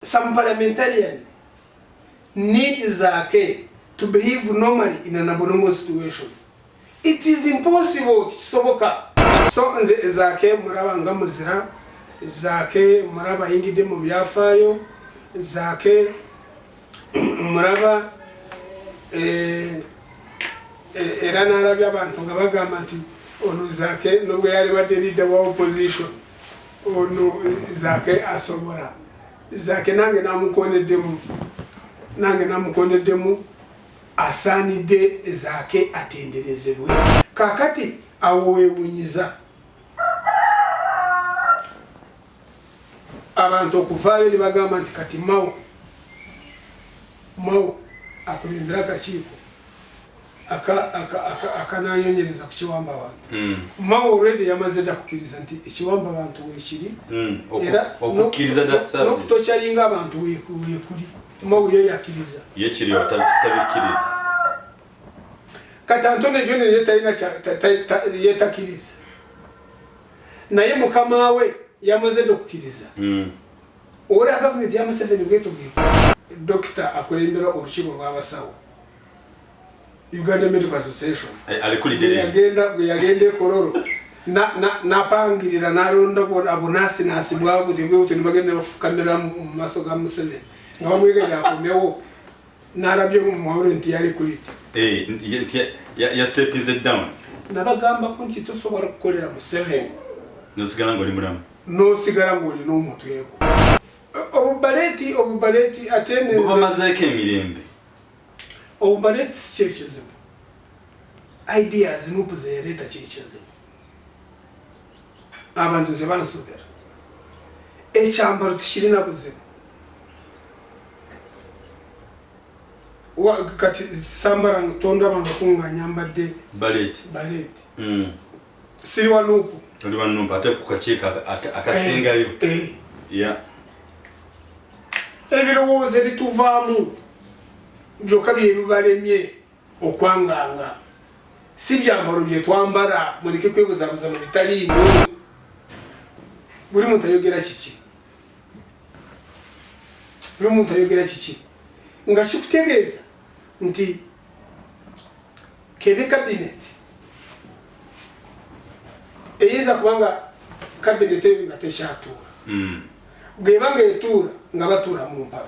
Some parliamentarian need Zaake to behave normally in an abnormal situation. It is impossible to soboka. So Zaake muraba ngamuzira, Zaake muraba ingide mu byafayo, Zaake muraba era narabya abantu nga bagamba nti ono Zaake nubwo yali badde leader wa opposition ono Zaake asobora. Zaake nange namukoneddemu asaanidde Zaake atenderezebwe. Kakati awo weewunyiza abantu okuvaayo ne bagamba nti kati mawo akulembera akakiiko akananyonyereza ku kiwamba abantu. Mawo already yamaze dda kukkiriza nti ekiwamba abantu weekiri era n'okutokyalinga abantu weekuli. Mawo yo yakkiriza yekiri tabikkiriza. Kati Antone John yetakkiriza naye mukama we yamaze dda okukkiriza. Ora gavumenti ya Museveni bwetogeye Dr. akulembera olukiiko lw'abasawo Uganda Medical Association yagenda Kololo napangirira nalonda abonasi nasibwabo tebwe bagenda bafukamira mu maso ga Museveni nga bamwegera akomewo narabye mu mahoro nti yali kuli ya stepping down nabagamba ko nti tosobola kukolera Museveni nosigala ngoli mulamu nosigala ngoli n'omuntu yego obubaleti atene bamazeeko emirembe obubaleti kyekizibu ideas nupuze yaleta kyekizibu abantu ze bansobera ekyambalo tukirina buzibu kati sambara ntonda banga kunganya mbadde baleti siri wanupu oli wanupu ate kukakiika akasingayo ebirowoozo bituvaamu byokka byebibalemye okwanganga si byambalo bye twambala muleke kwebuzabuza mu bitaliimu. Buli muntu ayogera kiki nga kikutegeeza nti kebe cabinet eyinza kubanga cabinet eyo nga tekyatuula bwebanga etuula nga batuula mu mpalo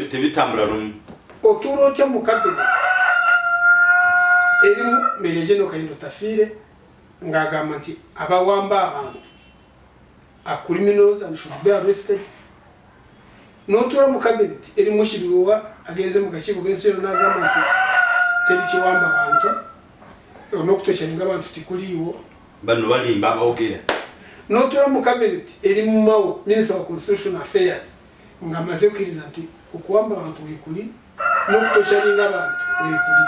tebitambula lumu otuula otya mu cabinet erimu Meya General Kayindo Tafiire ng'agamba nti abawamba abantu criminals and should be arrested. N'otuula mu cabinet erimu Kiriwa agenze mu kakiiko k'ensi n'agamba nti teri kiwamba abantu n'okutokyalinga abantu tikuliiwo bano balimba aboogera. N'otuula mu cabinet erimu Mawo Minister of Constitutional Affairs ng'amaze okukkiriza nti okuwamba abantu weekuli n'okutokyalinga abantu weekuli.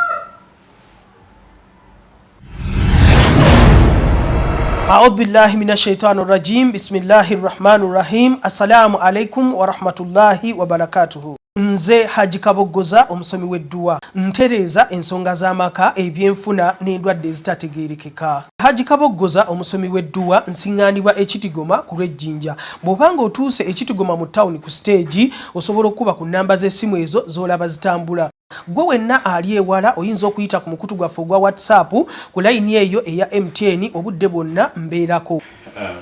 أعوذ بالله من الشيطان الرجيم بسم الله الرحمن الرحيم السلام عليكم ورحمة الله وبركاته. Nze Haji Kaboggoza omusomi w'edduwa ntereza ensonga z'amaka ebyenfuna n'endwadde ezitategeerekeka. Haji Kaboggoza omusomi w'edduwa nsiŋŋaanibwa Ekitigoma ku lw'Ejjinja. Bw'obanga otuuse Ekitigoma mu ttawuni ku siteegi osobola okuba ku nnamba z'essimu ezo z'olaba zitambula. Gwe wenna ali ewala oyinza okuyita ku mukutu gwaffe ogwa WhatsApp ku layini eyo eya MTN obudde bwonna mbeerako.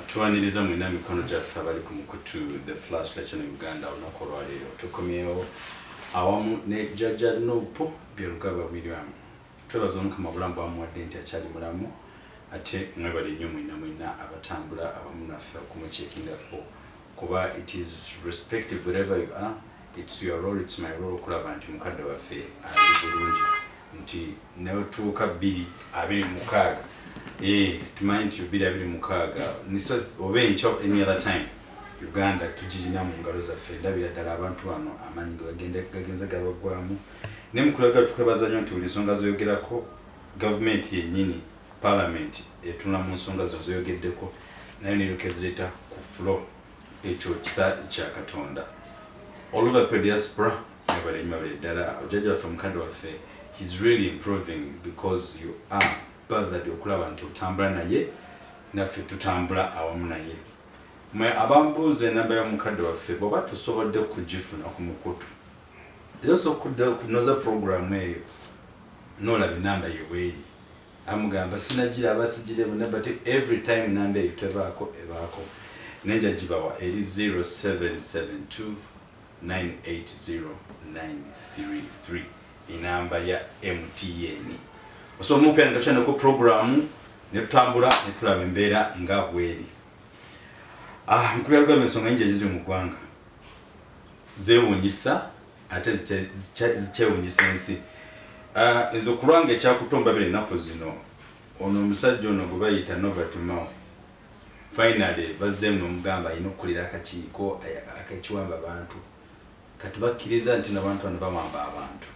Tuwaniriza mwena mikono gyaffe abali ku mukutu the FLASHLIGHTUG Uganda olunaku olwaleero tukomyewo awamu ne Jajja Nopo Byarugaba William. Twebaza Omukama obulamu bwamuwadde nti akyali mulamu ate mwebale nnyo mwena abatambula awamu naffe okumuceekingako kuba it is respective wherever you are. It's your role, it's my role okulaba nti mukadde waffe ali bulungi nti neotuuka 226 tumanyi nti 226 niso oba enkya any other time Uganda tugizina mu ngalo zaffe ndabira ddala abantu bano amaanyi gagenze gabagwamu ne mukulaga tukwebaza nnyo nti buli nsonga zoyogerako gavumenti yennyini parliament etula mu nsonga zoyogeddeko nayo neerokezeta ku floor ekyo kisa kya Katonda. All over the diaspora, Jajja from Kandwafe, he's really improving because you are bothered Okulaba and Tutambra naye, Nafi Tutambra awamu naye. mwe abambuze namba ya mukadde waffe bwoba tusobodde kugifuna ku mukutu yoso kunoza program eyo nolaba enamba yeweri amugamba sinagira abasigire bonna but every time namba eyo tebaako ebaako nenja gibawa eri 0772980933 enamba ya MTN osomuka ngachana ko program ne tutambula ne tulaba embeera nga bweri mukubyaruga mesonga nje zizi mu gwanga zewunyisa ate zichewunyisa ensi ezo kulwange ekyakutomba bire nako zino ono omusajja ono gwe bayita Novatimao finally bazze n'omugamba ino kulira akakiiko akakiwamba abantu kati bakkiriza nti n'abantu bano bawamba abantu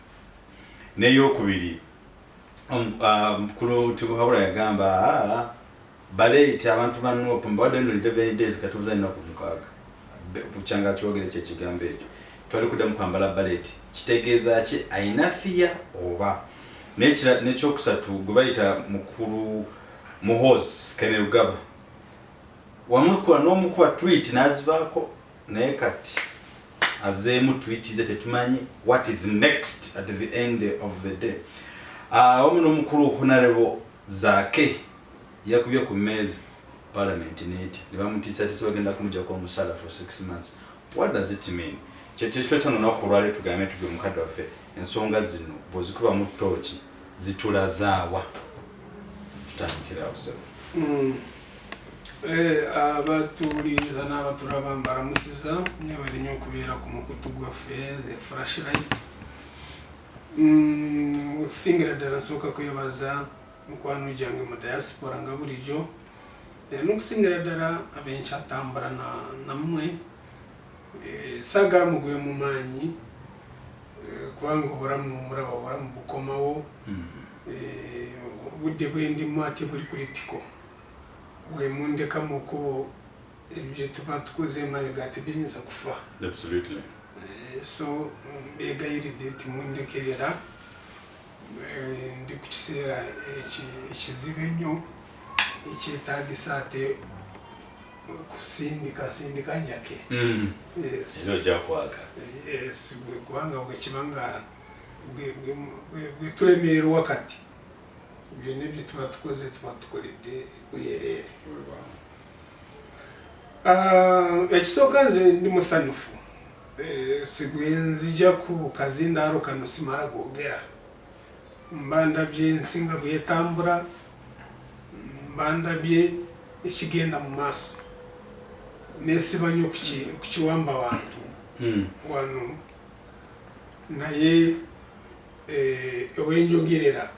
n'eyokubiri mukulu tubuhabula yagamba baleti abantu bano wadde no 11 days katuuza nnyo kumukaaga bukyanga kyogere kye kigambo ekyo twali kuddamu kwambala baleti kitegeeza ki ayinafiya oba n'ekyokusatu gwe bayita mukulu muhozi Byarugaba wamukuwa n'omukuwa tweet n'azivaako naye kati azeemu tweet ze tetumanyi what is next at the end of the day wamu n'omukulu Honorable Zaake yakubye ku mmeeza parliament neti nibamutiisa tisi bagenda kumujjako omusala for 6 months. What does it mean? Kyetwesano n'okulwala tugambe tugwe mukadde waffe ensonga zino bw'ozikuba mu ttooki zitulazaawa tutandikira awo. Abatuuliza n'abatulaba mbaramusiza ne bali nnyo okubeera ku mukutu gwaffe the flashlight. Okusingira ddala nsooka kwebaza mukwano gyange mu diaspora nga bulijjo n'okusingira ddala abenkyatambula nammwe saagala mugwe mu maanyi kubanga obulamu mulaba obulamu bukomawo obudde bwendimu ate buli kuritiko bwe mundekamu okubo ebyo tuba tukoze emabega tebiyinza kufa. Absolutely. So mbegayiridde nti mundekerera ndi ku kiseera ekizibu ennyo ekyetaagisa ate kusindika njake. Eno ojja kwaka. Yes, kubanga bwe kibanga bwe tulemererwa wakati byonna ebyo tuba tukoze tuba tukoledde bwereere. Ekisooka nze ndi musanyufu sigwe nzija ku kazindaalo kano simala googera mba ndabye ensinga bwetambula mba ndabye ekigenda mu maaso nesiba nnyo kukiwamba abantu wano naye ewenjogerera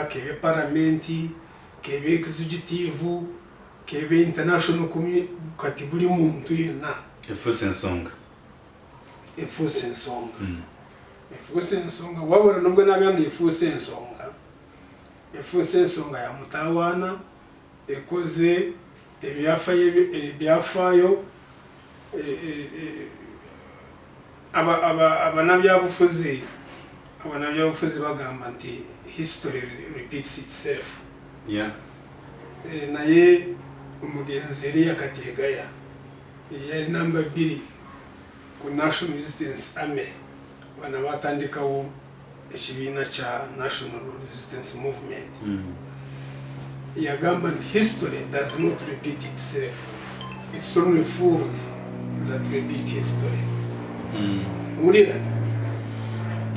kebe paramenti kebe executive kebe international community kati buli muntu yenna efuuse ensonga wabula nubwo nabyanga efuuse ensonga ya mutawaana ekoze ebyafaayo abanabyabufuzi bagamba nti history repeats itself. Naye omugenzi Eriya Kategaya yali namba 2 ku National Resistance Army bana batandikawo ekibiina kya National Resistance Movement. Yagamba nti history does not repeat itself, it's only fools that repeat history. Mulira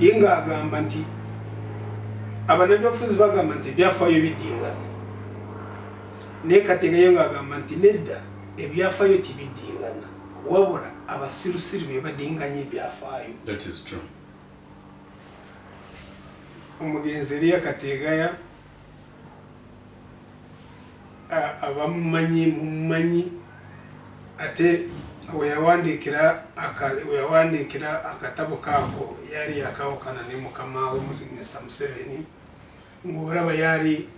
inga agamba nti abanabyafuzi bagamba nti byafaayo bidingana naye Kategaya nga agamba nti nedda ebyafaayo tibidingana wabula abasirusiru be badinganya ebyafaayo. That is true. Omugenzi Eriya Kategaya abamumanyi ate weyawandikira akatabo kaako yali yakawukana ne mukama we Mr. Museveni ng'olaba yali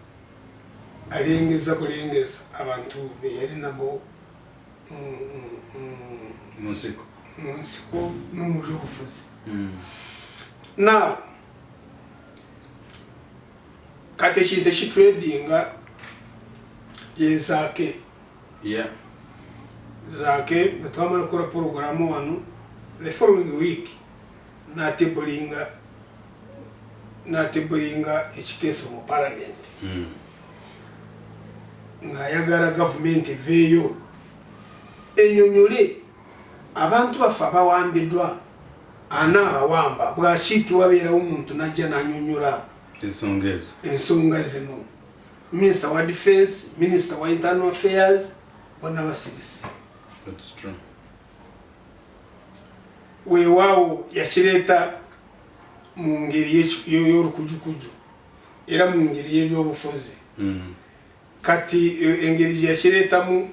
alengeza abantu be yali nabo mu nsiko no mu byobufuzi. Now kati ekintu ekitwedinga ye Zaake. Zaake batwamara gukora porogaramu wano the following week natebulinga ekiteeso mu parliament ng'ayagala gavumenti eveeyo ennyonnyole abantu baffe abawambiddwa anaabawamba bw'aki wabeerawo omuntu najja n'annyonnyola ensonga zino. Minister wa defense, minister wa internal affairs, bonna basirisi. That's true. Weewaawo yakireeta mu ngeri y'olukujukuju era mu ngeri y'ebyobufuzi. Kati engeri gye yakireetamu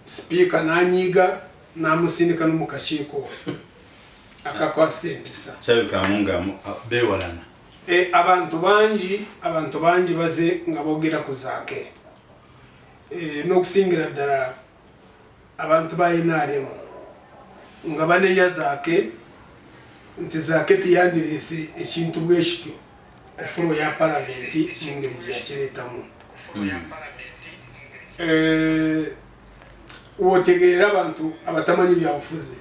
sipiika n'anyiiga n'amusindika no mu kakiiko akakwasa empisa. Kyabikamu nga beewalana. Abantu bangi baze nga boogera ku Zaake. N'okusingira ddala abantu ba NRM nga banenya Zaake nti Zaake tiyandireese ekintu bwe kityo efulo ya palamenti mu ngeri gye yakireetamu. Wootegeerera abantu abatamanyi byabufuzi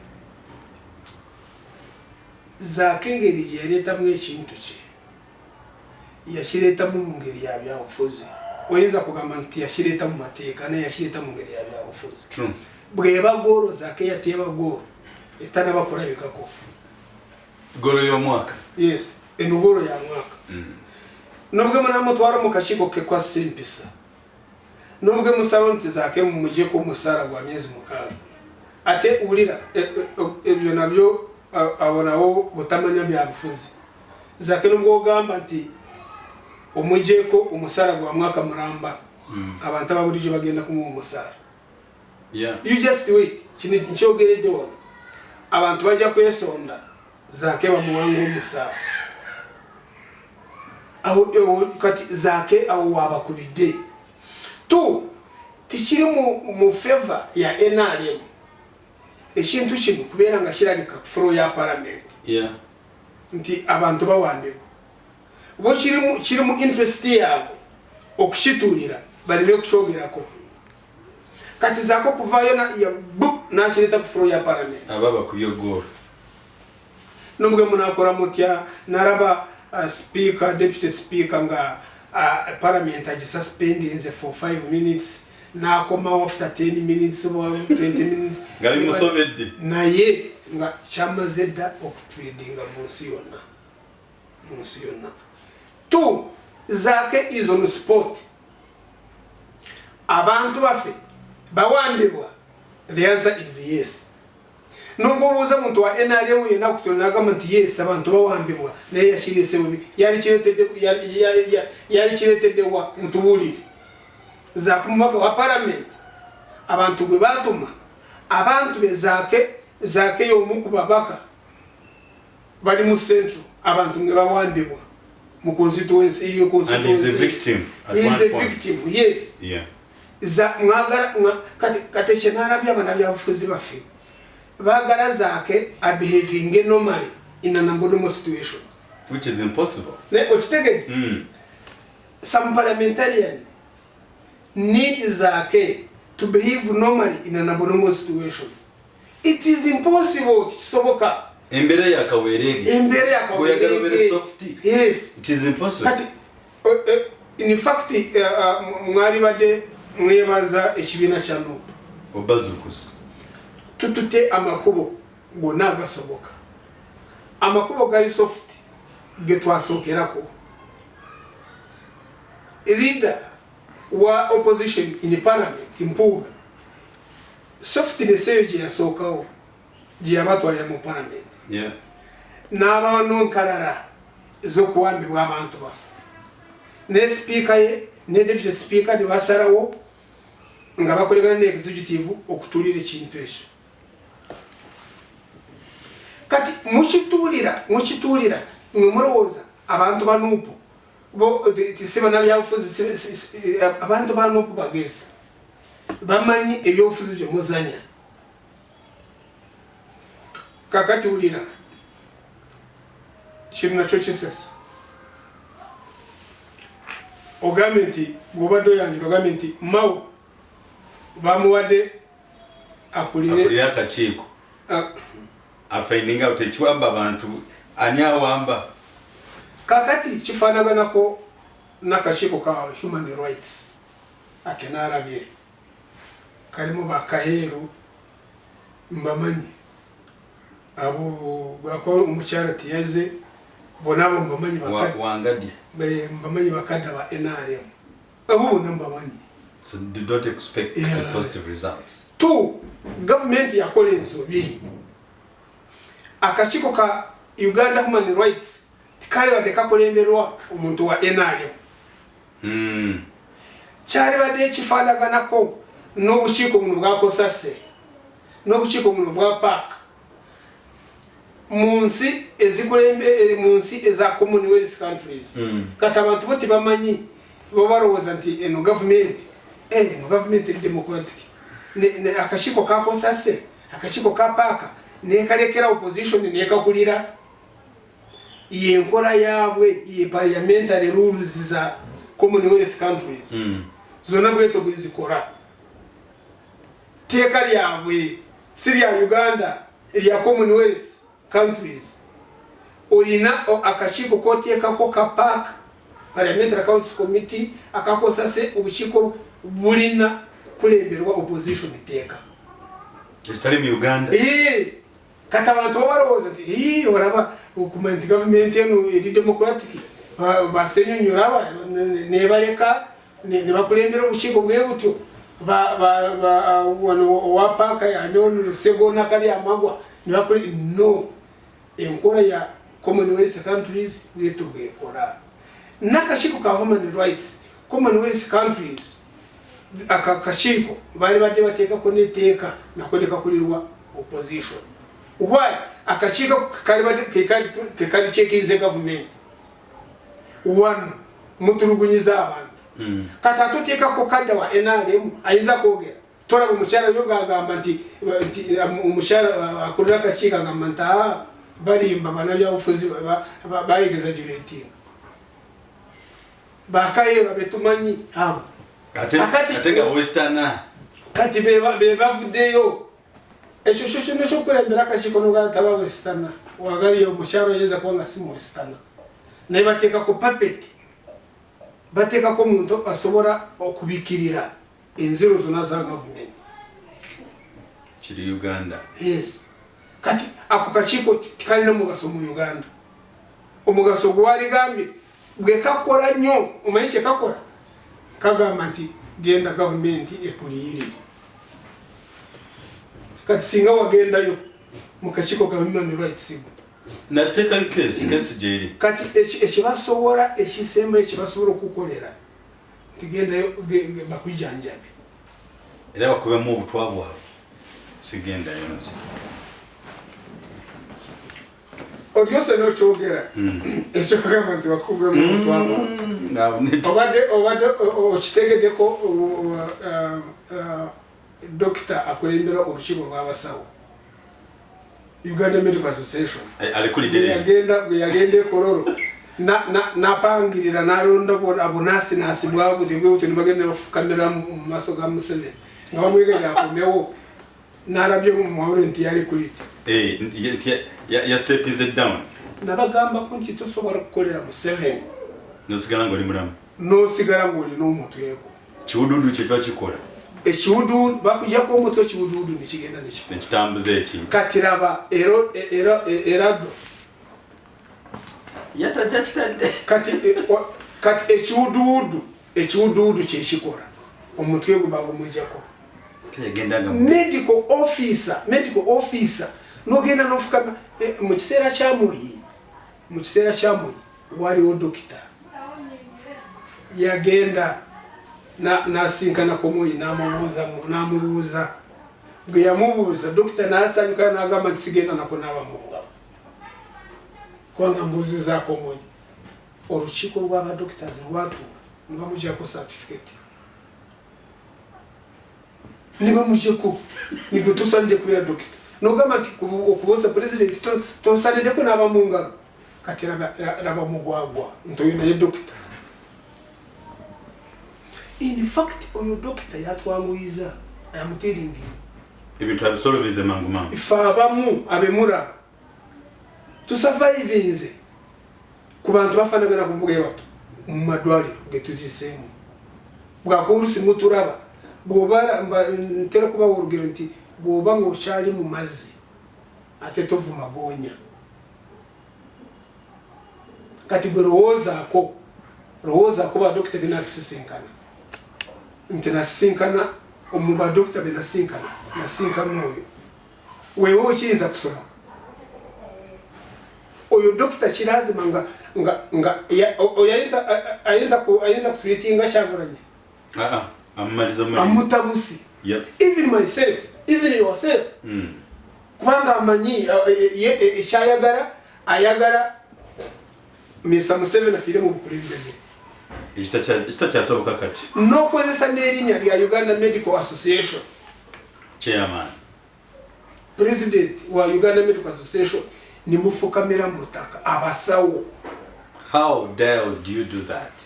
Zaake engeri gye yaleetamu ekintu kye yakireetamu mu ngeri ya byabufuzi. Oyinza kugamba nti yakireeta mu mateeka naye yakireeta mu ngeri ya byabufuzi. Bw'eba goolo Zaake yateeba goolo etanaba kulabikako. Goolo y'omwaka? Yes, eno goolo ya mwaka. Nobwe munamutwala mu kakiiko ke kwa sempisa. Nobwe musaba nti Zaake mumugyeko omusaala gwa myezi 6. Ate ulira ebyo nabyo abonawo butamanya byabufuzi. Zaake nobwe ogamba nti omugyeko omusaala gwa mwaka mulamba abantu ababulijjo bagenda kumuwa omusaala. You just wait. Kino nkyogeredde wano. Abantu bajja kwesonda Zaake bamuwanga omusaala. Kati Zaake awo wabakubidde. Tikiri mu favor ya NRM ekintu kino kubeera nga kirabika ku floor ya parliament nti abantu bawambibwa. Bo kiri mu interest yaabwe okukituulira baleme okukyogerako. Kati Zaake okuvaayo n'akireeta ku floor ya parliament. Ababa kubyo goolo. Nobwe munakora mutya naraba speaker, deputy speaker nga parliament agisuspendinze for 5 minutes n'akomawo after 10 minutes or 20 minutes. Ngali musobedde. Naye nga kyamaze dda okutradinga mu nsi yonna. Zaake is on spot. Abantu baffe bawambibwa. The answer is yes. N'obuuza muntu wa NRM yena kutona agamba nti yes abantu bawambibwa naye yakireese bubi. Yali kireetedde wa mutubuulire. Zaake mubaka wa parliament abantu gwe batuma abantu be Zaake y'omu ku babaka bali mu central abantu nge bawambibwa mu constituency. And he's a victim at one point. He's a victim, yes. Kati kyenalabya abana byabufuzi baffe baagala Zaake behaving normally in an abnormal situation, which is impossible. Some parliamentarian need Zaake to behave normally in an abnormal situation. It is impossible. Kisoboka. Embere yakawerege. Yes. It is impossible. In fact, mwari bade mwebaza ekibiina kya NUP. Obazukusa. Tutute amakubo gonna agasoboka. Amakubo gali soft ge twasokerako. Leader wa opposition in parliament Mpuuga softness eyo gye yasookawo gye yabatwalira mu parliament. N'abawo nkalala z'okuwambibwa abantu baffe. Ne speaker ye ne deputy speaker ne basalawo nga bakolagana ne executive okutuulira ekintu ekyo. Kati mukituulira nga mulowooza abantu ba NUP bo tisiba na byabufuzi abantu ba NUP bagezi bamanyi ebyobufuzi bye muzanya. Kakati ulira kiri nakyo kisesa ogambe nti bw'obadde oyanjira ogambe nti mawo bamuwadde akulira akakiiko afaininga utechiwamba abantu ani awamba kakati kifanaganako n'akakiiko ka human rights akenarabye kalimu bakaheru mbamanyi abo bakora umucyara tiyaze bonabo mbamanyi wangadi mbamanyi bakada ba NRM abo bona mbamanyi. So do not expect positive results. Two, government ya kolenso bi akakiiko ka Uganda Human Rights tikali badeka kolemberwa omuntu wa NRM cyari bade kifanaganako n'obukiiko buno bwakosase n'obukiiko buno bwa park munsi ezikulembe munsi eza Commonwealth countries kata abantu boti bamanyi bo baroza nti eno government democratic ne akakiiko kakosase akakiiko ka park ne kalekera opposition ne kakulira yenkora yabwe ye parliamentary rules za Commonwealth countries zona bweto bwizikora teka lyabwe Syria Uganda ya Commonwealth countries olina akakiiko koteka ko ka park parliamentary council committee akakosase obukiiko bulina kulemberwa opposition teka estali mu Uganda kata abantu baroza nti oraba ukumenti government eno eri democratic basenyunyura ne baleka ne bakulembera obukiiko bwe butyo wa park ya non segona kali amagwa ne bakule no enkora ya Commonwealth countries wetu bwekora n'akakiiko ka human rights Commonwealth countries akakiiko bali bade bateka ko neteka nakoleka kulirwa opposition. Why akakiiko kali bade kali chekinze government one mutulugunyiza abantu kata tuteka ko kada wa NRM aiza kogera tora umucyara yo gagamba nti umucyara akurira akakiika ngamanta barimba bana bya ufuzi ba exaggerating bakayera betumanyi abo atenga westerna kati be bavudeyo eshusho nesho kurembera akakiiko no gataba westerna wagali yo mucyaro yeza kwanga simu westerna ne bateka ko puppet bateka ko muntu asobora okubikirira enzero zona za government kiri Uganda. Yes, kati ako kakiiko tikali no mugaso mu Uganda omugaso gwali gambi bwe kakora nnyo umayishe kakora kagamba nti genda government ekuliyirire kati singa wagendayo mu kakiiko ka human rights sigo nateka kesi jeri kati ekibasobora ekisembe ekibasobora okukolera tigendayo bakujanjabe era bakube mu butwabwa sigenda yonse Odiyose no chogera ekyo kagamba nti bakube mu butwabwa obadde okitegedeko Dr. akulembera orukiiko rw'abasawo Uganda Medical Association yagenda kororo na pangirira naronda abonasi nasibwa butibwe uti nibagenda bafukamira mu maso ga Museveni ngabamwegera akomewo narabye mu mahoro nti yari kuli ya step is down nabagamba ko nti tosobora kukolera Museveni nosigala ngoli muramu nosigala ngoli n'omuntu yego kiwududu kye kikola ekiwududu bakujja ko omutwe kiwududu nikigenda nekitambuze eki katiraba erado yata chachikade kati ekiwududu kyekikora omutwe gwo bagumujjako kagendaga medical officer nogenda nofukama mu kiseera kya Moi waliwo dokita yagenda nasinkana ko Moi namubuuza gwe yamubuuza dokita nasanyuka nagamba nti sigenda nako n'abamunga kwanga mbuzi zaako Moi orukiiko rw'abadokitazi rwatuula nibamujjako certificate nibamujjeko nigwe tosalide kubeera dokita nogamba nti okubuuza president tosalideko n'abamunga kati raba mugwagwa ntoyo naye dokita. In fact oyo dokita yatwanguyiza I am telling you ibintu abisolvize mangu mangu ifa abamu abemura tusurvivinze ku bantu bafanagana ku mbuga y'abato mu madwali ugetujisemu bwakurusi muturaba bobara ntera kuba urugero nti boba ngo cyari mu mazi ate tovuma gonya kati roza ko ba doctor binakisinkana ntenasinkana omuba doctor binasinkana nasinkana oyo wewe ukiza kusoma oyo doctor kirazima nga ayeza kutreatinga cyagoranye amaliza amutabusi yep. Even myself, even yourself. Kwanga amanyi cyayagara ayagara Mr. Museveni afire mu bukulembeze. Ista cyasoboka kati. No kozesa nerinya ya Uganda Medical Association. Chairman. President wa Uganda Medical Association ni mufukamira mutaka abasawo. How dare do you do that?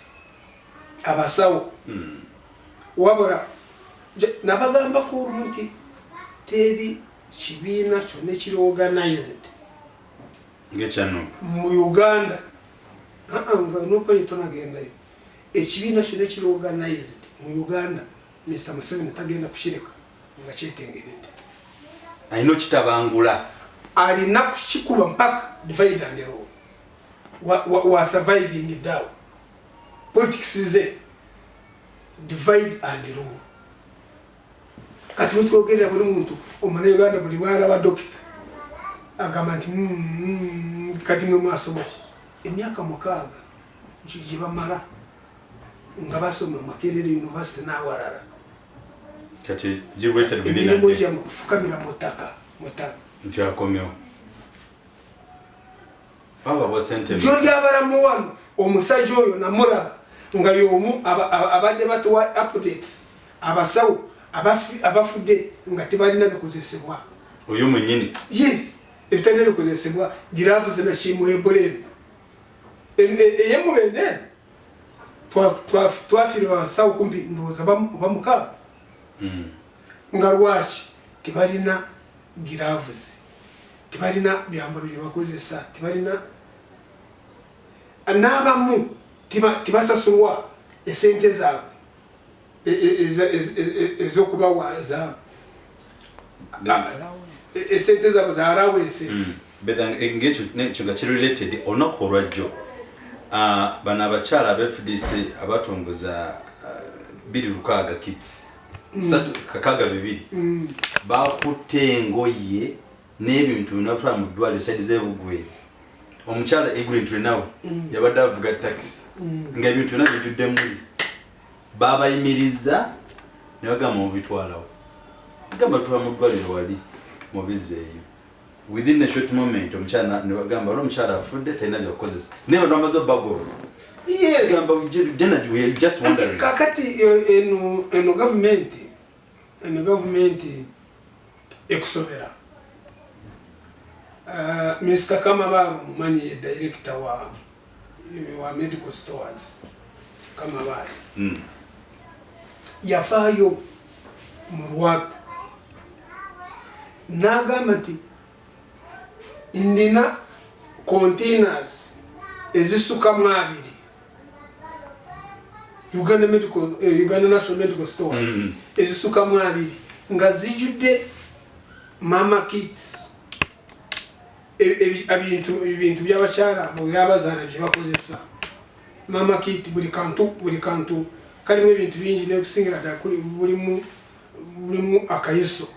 Abasawo. Wabora nabagamba ko umuntu tedi kibina cyone kiri organized ngechano mu Uganda nga nuko yitona genda yo ekibina cyone kiri organized mu Uganda Mr. Museveni tagenda kushirika nga cyetengerede ayino kitabangula ali nakushikuba mpaka divide and rule wa surviving it down politics is divide and rule kati mutwogerera buri muntu omwana Uganda buri bwana ba doctor agamanti kati mwe mwasomo emyaka mukaga njije bamara ngabasoma Makerere University na warara kati jibwese bibina moja mufukamira mutaka nti akomyo baba bosente jodi abaramu wano omusajja oyo namuraba nga yomu abadde batuwa updates abasawo abafude nga tebalina bikozesebwa oyo mwenyini yes ebitane bikozesebwa giravuze na shimu eboleni eyemubende twafirwa sawo kumbi ndoza bamukaga nga lwaki tebalina giravuze tebalina byambalo byebakozesa tebalina n'abamu tibasasulwa esente zaabwe ezokubawaza esente zaabwe za allowances bedang engage n'ekyo nga related onakolwajjo bana abakyala aba FDC abatongoza 26 kits kakaga 2 bakutte engoye n'ebintu binatwala mu ddwaliro side z'ebugwe omukyala egurintwe nawe yabadde avuga taxi nga ebintu byonna bijjudde muli babayimiriza ne bagamba mubitwalawo gamba tuwa mu ddwaliro wali mubizeeyo within a short moment omukyala ne bagamba omukyala afudde talina byakukozesa naye bano bamaze obbagolo yes gamba we just wondering kakati eno government ekusobera Mr. Kamabaro mmanyi ye director wa medical stores Kamabaro yafaayo mu Rwanda n'agamba nti ndina containers ezisukamu 2 Uganda National Medical Stores ezisukamu 2 nga zijjudde mama kits ebintu by'abakyala byabazaana bye bakozesa mama kit buli kantu kalimu ebintu bingi n'ekusingira ddala bulimu akayiso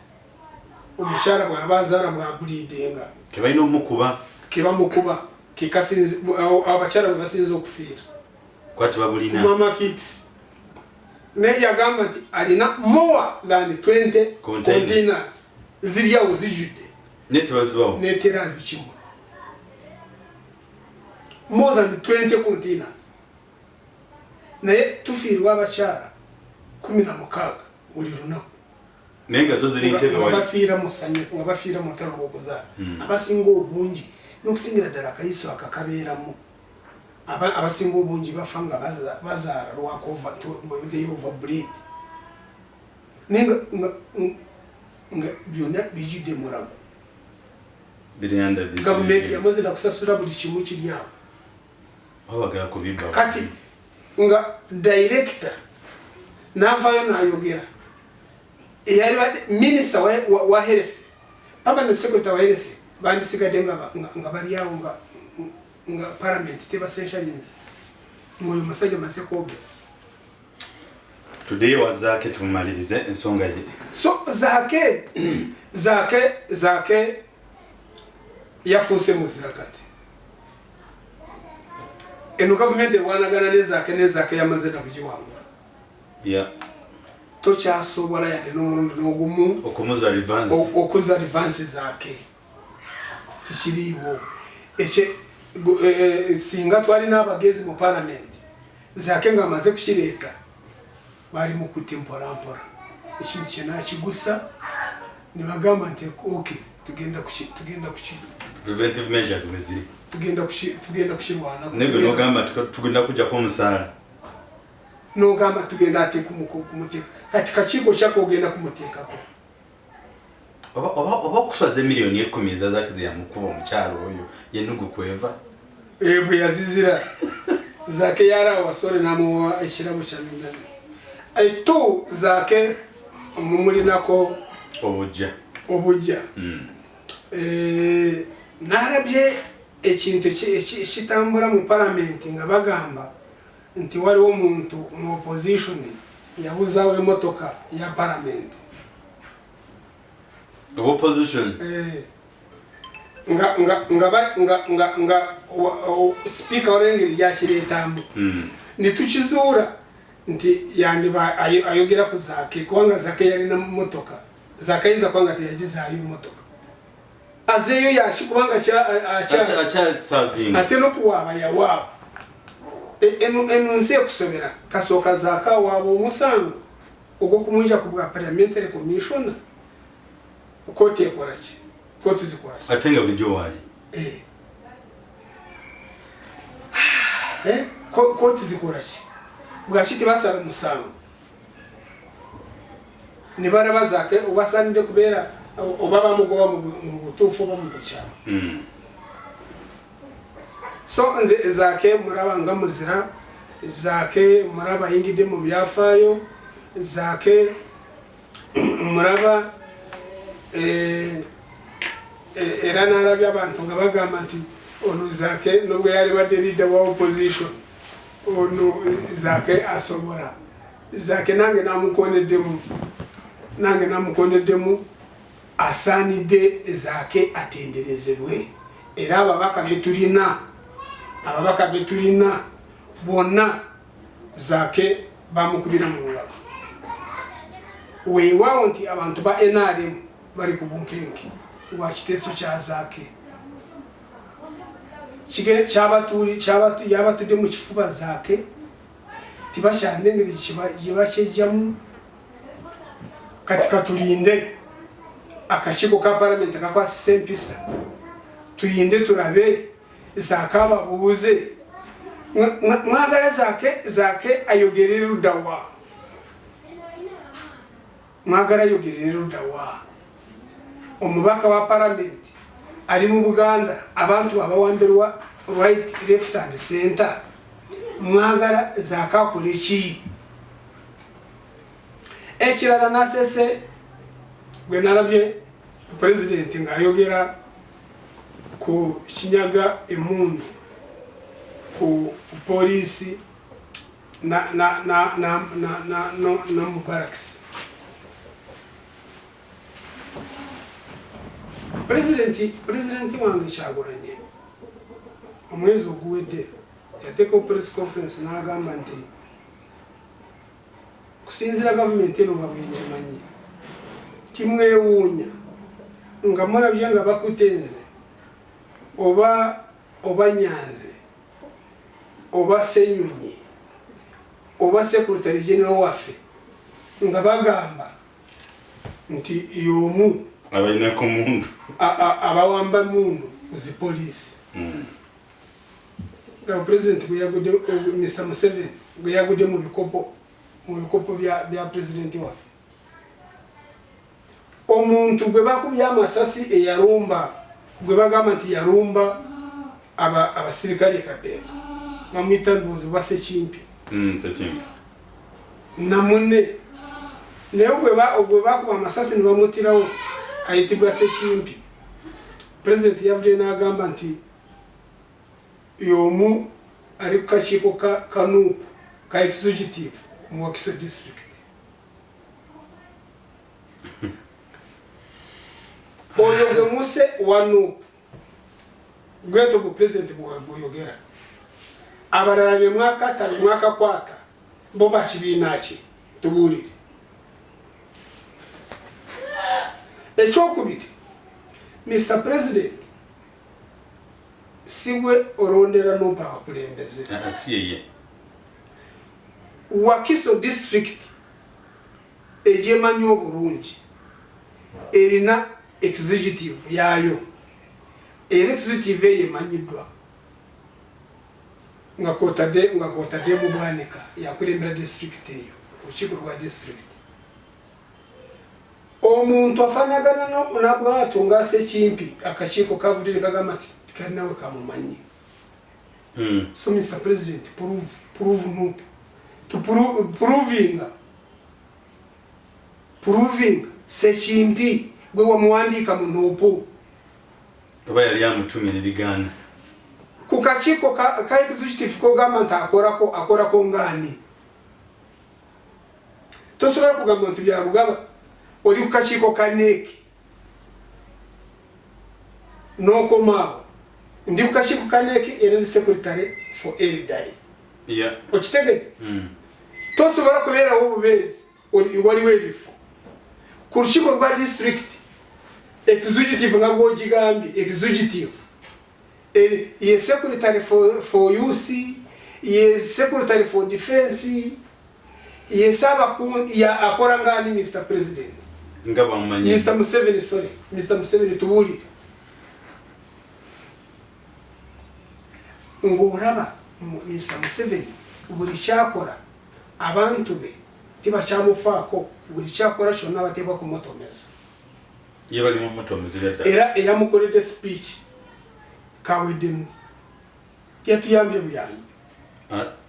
omukyala bw'abazaala bw'abuliidinga kebalina kebamukuba abakyala bwe basinza okufiira kwati babulina mama kit naye yagamba nti alina more than 20 containers ziryawo zijjudde netibazibawo netera zikimu more than 20 containers naye tufiirwa abakyala 16 buli lunaku naye nga zo ziri ntebe wali nga bafiira mu ttalo lw'okuzaala abasinga obungi n'okusingira ddala akayiso akakabeeramu abasinga obungi bafa nga bazaala lwaka they overbreed nga byonna bijidde murago biri under this government yamaze kusasula buli kimu kiri awo abagala kubimba kati nga director navayo nayogera eyali minister wa heresi permanent secretary wa heresi bandisigadde nga bali awo nga parliament tebasenshalinze ngoyo musajja maze kwogera. Today was Zaake tumalirize ensonga ye. So Zaake yafuuse muzira kati. Eno government ewanagana ne Zaake yamaze nakugiwangula. Yeah. Tokyasobola yadde n'omulundi n'ogumu okumuza advance. Okuza advance Zaake. Tikiriiwo. Singa twalina abagezi mu parliament. Zaake nga amaze kukireeta. Bari mu kutimpora ekintu kyenakigusa nibagamba nti okay tugenda kuki preventive measures weziri tugenda kushirwana nebe no gamba tugenda kujja ko musala no gamba tugenda ate kumuteka kati kachiko chako ogenda kumuteka ko oba kuswaze milioni 10 Zaake ya mukuba omukyalo oyo yenugu kweva bwe yazizira Zaake yara wasore namuwa ekirabo kya mindani aitu Zaake mumulinako obujja narabye ekintu ekitambula mu parliament nga bagamba nti waliwo omuntu mu opposition yabuzawo emotoka ya parliament opposition nga speaker orengeri yakireetamu nitukizuura nti yandiba ayogera ku Zaake kubanga Zaake yalina motoka Zaake yiza kwanga teyagizayo motoka azeyo yashikubanga acha serving ate no kuwaba yawa enunse kusobera kasoka Zaake wabo musango ubwo kumunja ku bwa parliamentary commissioner koti ekorachi koti zikorachi atenga bijo wali koti zikorachi bwachiti basaba musango nibara bazake ubasanide kubera obaba mugoba mu butufu bo mu bucyaro so nze Zaake muraba nga muzira Zaake muraba ingide mu byafayo Zaake muraba era narabya abantu nga bagamba nti ono Zaake nubwo yali bade leader wa opposition ono Zaake asobora Zaake nange namukoneddemu asaanidde Zaake atenderezebwe era ababaka betulina bonna Zaake bamukubira mu ngalo weewaawo nti abantu ba NRM bari ku bunkenke wa kiteeso kya Zaake yabatudde mu kifuba Zaake tibakyanengeri kibakyejamu kati katulinde akashiko ka parliament kakwasisa empisa tuyinde turabe Zaake ababuuze mwagala Zaake ayogerera uddawa mwagala ayogerera uddawa omubaka wa parliament ali mu Buganda abantu abawambirwa right left and center mwagala Zaake akole ki ekirala nasese gwe narabye president ngayogera ku kinyaga emundu ku polisi na Mubaraks president wange kyaguranye omwezi oguwedde yateekawo press conference n'agamba nti kusinzira government eno nga bwenjimanyi timwewuunya nga mulabye nga bakutenze oba Nyanze oba Senyonyi oba secretary general waffe nga bagamba nti yomu abainako mundu abawamba mundu zi police na president byagude Mr. Museveni byagude mu bikopo bya president waffe omuntu gwe bakubya amasasi eyarumba gwe bagamba nti yarumba abasirikale Kabemba bamwita ndozi base chimpi Sekimpi namune leo gwe bakuba amasasi nibamutirawo ayitibwa Sekimpi. President yavuze n'agamba nti yomu ari ku kakiiko kanu ka executive mu Wakiso district. Oyo gwe muse wanu gweto bu president buyogera abarara be mwaka tabe mwaka kwata bo bakibinaki tubulire ekyokubiri Mr. President siwe orondera nompa abakulembeze asiyeye Wakiso district ejemanyo bulungi erina executive yayo executive yemanyidwa nga kota de mubwanika yakulembera district eyo urukiiko rwa district omuntu afanagana nabwato nga Sekimpi akakiiko kavudire kagamba ati kali nawe kamumanyi. So Mr. President prove no to proving Sekimpi gwe wamuandika munopo oba yali amutumira bigana ku kakiiko ka executive ko gamba nti akorako ngani tosobola kugamba nti Byarugaba oli ku kakiiko kaneki nokomaawo ndi ku kakiiko kaneki era ndi secretary for elderly okitegede tosobola kubeerawo obubeezi waliwo ebifo ku lukiiko rwa district executive nga bwogigambye executive ye secretary for youth ye secretary for defense ye saba ya akora ngani Mr. President ngaba mumanyi Mr. Museveni tubulire ngoraba Mr. Museveni buli kyakora abantu be tibakyamufaako buli kyakora kyonna bateba kumutomeza yebali mu mutomezi era eyamukolede speech kawedemu yatuyambye buyambi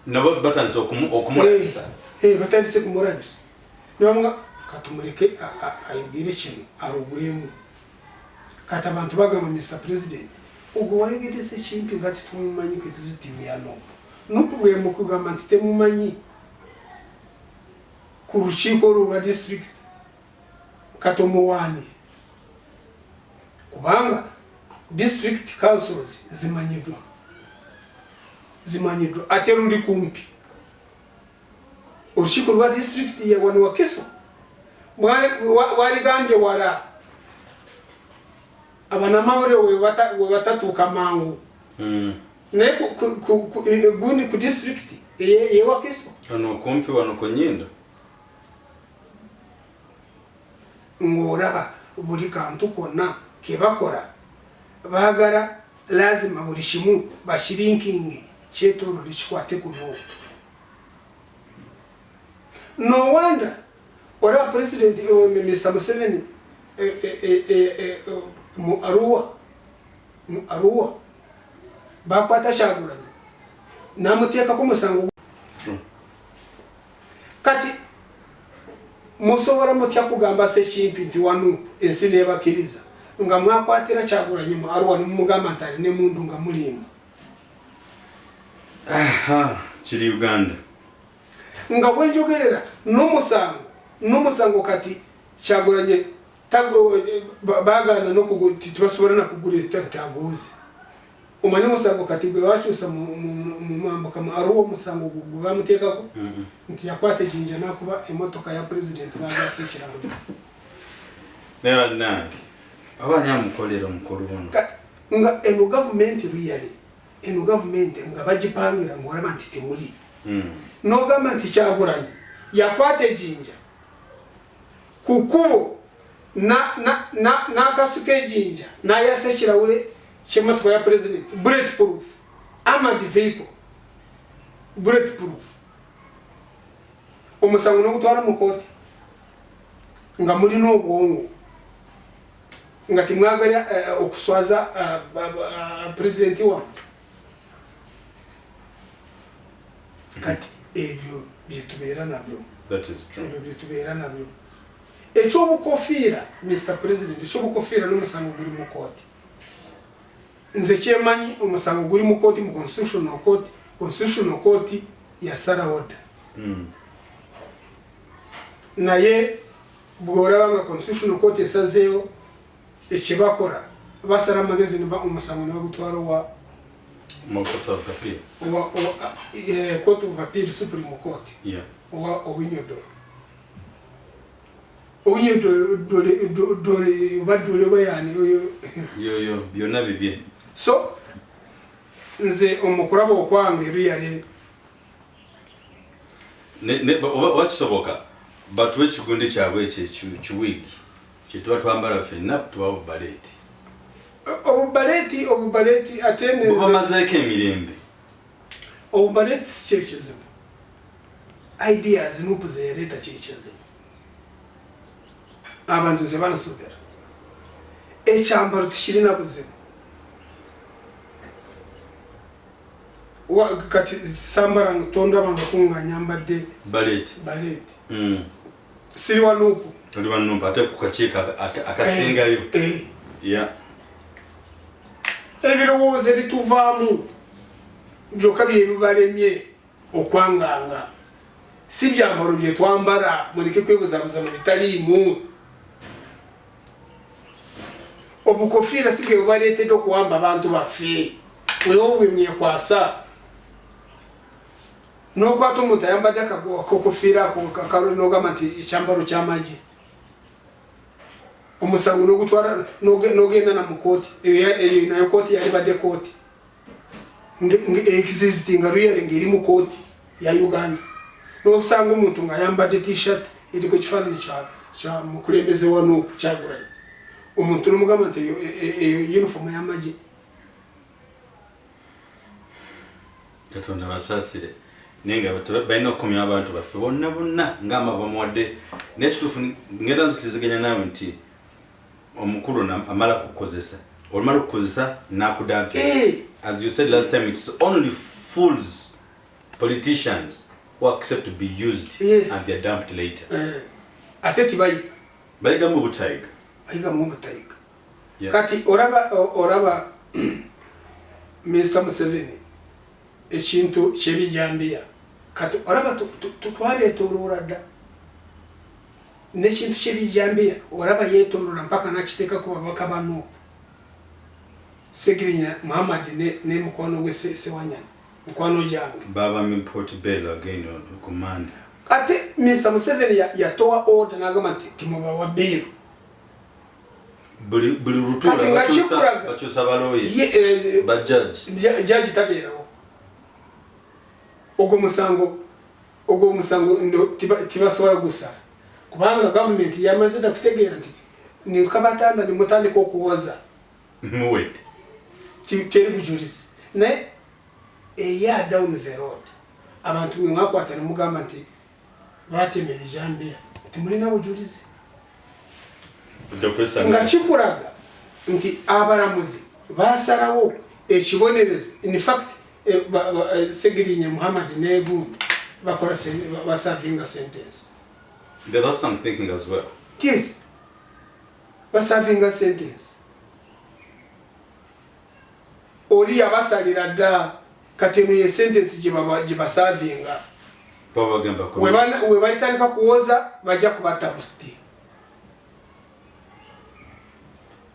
nabo batanse okumulabisa batandise kumulabisa nibamuga katumuleke ayogere kino arugwemu kati abantu bagamba Mr. President ubwo wayegede Sekimpi ngati tumumanyi ku executive ya nupu bwe mukugamba nti temumanyi ku rukiiko rwa district katomuwani kubanga district councils zimanyidwa ate ruli kumpi urukiiko rwa district ya wani Wakiso waligambye wala abanamawulire we batatuuka mangu naye gundi ku district ye Wakiso ono kumpi wano ku Nyindo ngoraba buli kantu konna kebakora bagara lazima buli kimu bashirinkinge kyetoro likikwate kuno. No wonder ora President Mr. Museveni mu Arua bakwata Kyagulanyi namuteeka ku musango kati musobora mutya kugamba Sekimpi nti wanu ensi nebakiriza nga mwakwatira Kyagulanyi mu Arua nimugamba ntali ne mundu nga mulimba kiri Uganda nga bwenjogerera n'umusango kati Kyagulanyi tago bagana no kuguti tubasobora na kugurira tagoze umanye musango kati gwe wacyusa mu mambo kama Arua musango bamuteka ko nti yakwate Jinja nakuba emotoka ya president bazasekira ngo never nange abanya mukolero mukuru bono nga eno government really eno government nga bagipangira ngora mantite muri no government Kyagulanyi yakwate Jinja kukubo na kasuke Jinja na yasekira ule chematwa ya president bulletproof armored vehicle bulletproof umusango no gutwara mukoti nga muri no bwongo ngati mwagala okuswaza president wa kati ebyo byetubera nabyo. That is true. Ebyo byetubera nabyo. Echo bukofira Mr President, echo bukofira n'umusango guri mu court. Nze chemanyi umusango guri mu court mu constitutional court ya Sarah order. Naye bwora banga constitutional court esazeyo ekibakora basara magazine ba umusango n'agutwara wa Court of Appeal. Court of Appeal Supreme Court. Yeah. Owinyodo badole bayani yo byonna bibye. So nze omukuraba okwange riyale ne wakisoboka but wekigundi kyabwe ekyo kiwigi kituba twambala ffenna tuba obubaleti atene bamazeeko emirembe obubaleti kyekizibu ideas nupuze yareta kyekizibu abantu nze bansobera ekyambaro tukirina buzibu kati sambara ntonda banga kunganya mbadde baleti siri wanupu oli wanupu ate kukakiika akasingayo ya ebirowoozo ebituvaamu byokka byebibalemye okwanganga si byambalo bye twambala muleke kwebuzabuza mu bitaliimu obukofiira si bwe bubaleetedde okuwamba abantu baffe wewo bwe myekwasa n'okwata omuntu ayambadde akakofiira akalo n'ogamba nti ekyambalo ky'amagye omusango n'ogutwara n'ogenda na mu kooti eyo nayo kooti yali badde kooti ekizizitinga ruyere ng'eri mu kooti ya Uganda n'osanga omuntu ng'ayambadde t-shirt eriko ekifaananyi kya mukulembeze wa Nuupu Kyagulanyi omuntu n'omugamba nti eyo uniform y'amagye. Katonda basaasire nenga balina okukomya abantu baffe bonna ng'amabamuwadde n'ekituufu ngenda nzikiriziganya naawe nti omukulu amala kukozesa olumala okukozesa n'akudampira. As you said last time, it's only fools, politicians who accept to be used and they're dumped later. Ate tibayika bayiga mu butayiga kati oraba Mr Museveni ekintu kyebijambiya kati oraba twabetolora dda n'ekintu kyebijambiya oraba yetolora mpaka nakiteeka ku babaka bano Segirinya Muhammad ne mukwano gwe Sewanyana mukwano jange baba Port Bell again on command. Ate Mr Museveni yatoa order n'agamba nti timuba wa bail buli rutura bakyusa baloye ba judge tabeerawo ogwo musango ndo tibasobola gusala kubanga government yamaze kutegeera nti ni kabatanda ni mutandika okuwoza muwete teri bujulizi naye eya down the road abantu mwakwata nemugamba nti bateme ebijambiya timulina bujulizi nga kikulaga nti abalamuzi basalawo ekibonerezo in fact Segirinya Muhammad negundi bakola basavinga sentence. That's some thinking as well. Yes, basavinga sentence oli abasalira dda katemu ye sentence gibasavinga baba gamba ko we balitandika kuwoza bajja kubata busti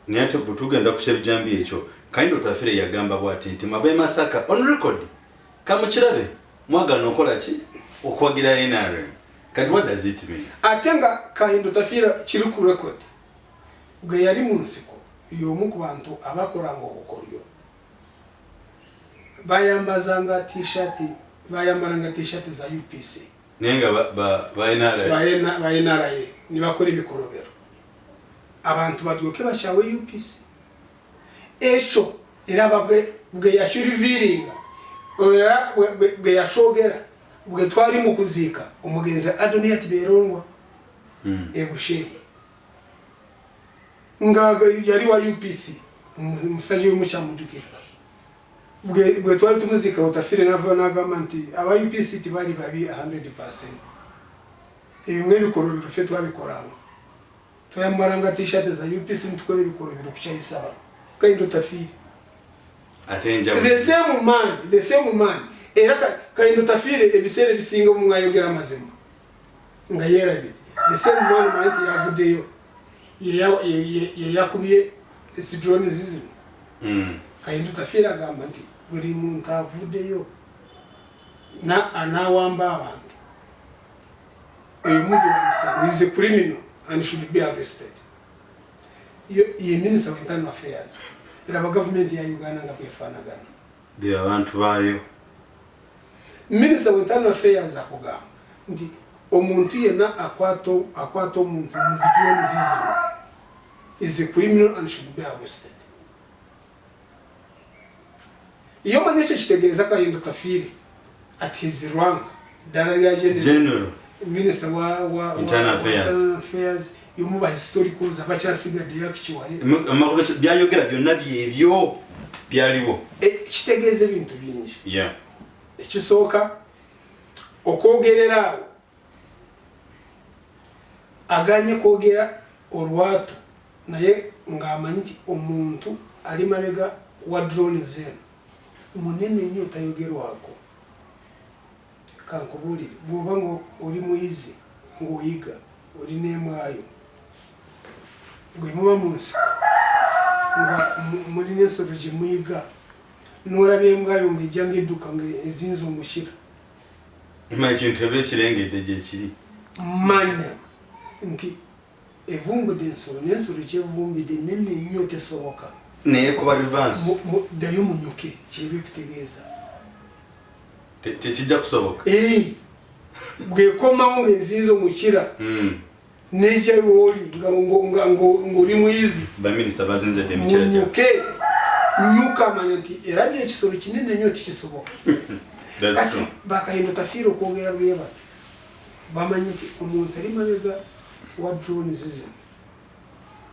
nyate butugenda kushebijambi ekyo kaindo tafire yagamba bwati nti mabe Masaka on record kamukirabe mwagana okola ki okwagira NRM kati what does it mean? Atenga kaindo tafire kiri ku record gwe yali mu nsiko yomu ku bantu abakolanga obukolyo bayambazanga t-shirt za UPC nenga ba NRM ni bakora ibikorobero abantu badwoke bashawe UPC echo era babwe bwe yashuriviringa oya bwe yashogera bwe twari mu kuzika umugenzi Adoni ati berongwa ebushe nga yali wa UPC musaje w'umucyamujukira bwe twari tumuzika utafire nava nagamba nti aba UPC tibari babi 100%. Ibimwe bikoro birufe twabikoranga tuyambaranga t-shirt za UPC ntukore bikoro birukucyayisaba kandi utafire atenja the same man era kandi utafire ebisere bisinga mu mwayogera amazima nga yerabi the same man manti yavudeyo ye yakubiye drone zizimo kandi utafire agamba nti buri muntu avudeyo na anawamba abantu is a criminal and should be arrested. Ye Minister of Internal Affairs. Ila government ya Uganda nga befana gana. They abantu bayo. Minister of Internal Affairs akugamba nti omuntu yena akwato omuntu muzitweni zizi is a criminal and should be arrested. Iyo manisha kitegeeza ka yendo tafiri at his rank dara ya general Minister wa Internal Affairs yomuba historicals abacyasigadde yakichiwari amavuga byayogera byonna byebyo byaliwo kitegeeze bintu bingi ekisooka okwogerera aganye kwogera olwatu naye ng'amanyi nti omuntu ali mabega wa drone zero munene nnyo tayogerwako kankubulire bwoba ngo oli muyizi ng'oyiga oli n'emwayo gwe muba munsi nga muli n'ensolo gye muyiga n'olaba embwayo ng'ejja ng'edduka ng'ezinza omusira manya ekintu eba ekirengedde gye kiri manya nti evumbudde ensolo n'ensolo kyevumbidde nene nnyo tesoboka naye kuba advance ddayo munyuke kyeba ekutegeeza tekijja kusoboka bwekomawo ng'ezinza omukira n'ejjayo oli ng'oli muyizi baminisita bazinzedde emikira munyuke nyuka amanya nti era byekisolo kinene nnyo tikisoboka kati bakayindo tafiire okwogera bweba bamanyi nti omuntu ali mabega wa drone zizino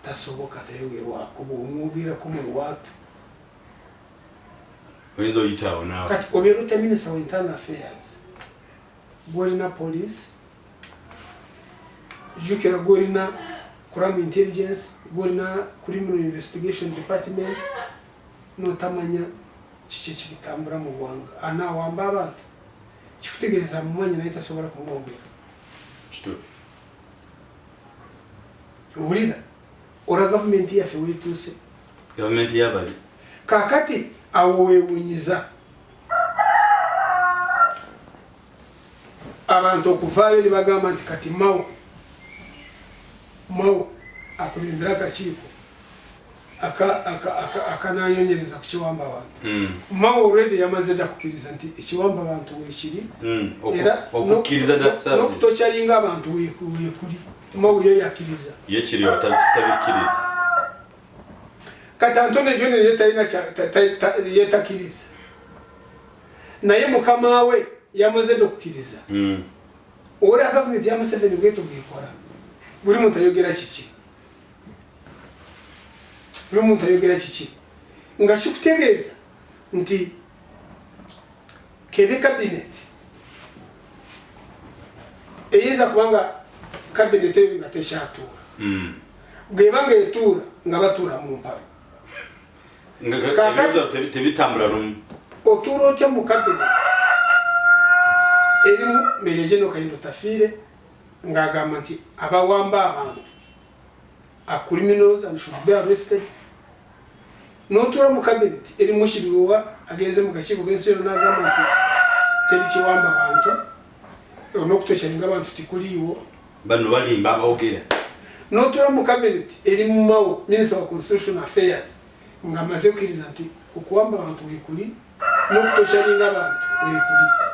tasoboka tayogerwako bw'omwogerako mu lwatu oyinza oyitaawo naawe kati obeera ota Minister of Internal Affairs gwolina police jukira gwolina crime intelligence gwolina criminal investigation department notamanya kiki ekitambula mu ggwanga anaawamba abantu kikutegeeza mu mwanya naye tasobola kumwogera kituufu owulira ora gavumenti yaffe weetuuse gavumenti yabali kaakati awo weewunyiza abantu okuvaayo ne bagamba nti kati mawo akulembera akakiiko akananyonyereza ku kiwamba abantu mawo already yamaze dda kukkiriza nti ekiwamba abantu weekiri era n'okutokyalinga abantu weekuli mawo yo yakkiriza yekiri tabikkiriza kati Antone John yetakkiriza naye mukama we yamaze dda okukkiriza olwa gavumenti ya Museveni bweto bwekola buli muntu ayogera kiki nga kikutegeeza nti kebe cabinet eyinza kubanga cabinet eyo nga tekyatuula bweba ng'etuula nga batuula mu mpalo tebitambula lumu otuula otya mu cabinet erimu Meya General Kayindo Tafiire ng'agamba nti abawamba abantu criminals and should be arrested n'otuula mu cabinet erimu Kiriwa agenze mu kakiiko k'ensi n'agamba nti teri kiwamba abantu n'okutokyalinga abantu tikuliiwo bano balimba abawogera n'otuula mu cabinet erimu Mawo Minister of Constitutional Affairs ng'amaze okukkiriza nti okuwamba abantu weekuli n'okutokyalinga abantu weekuli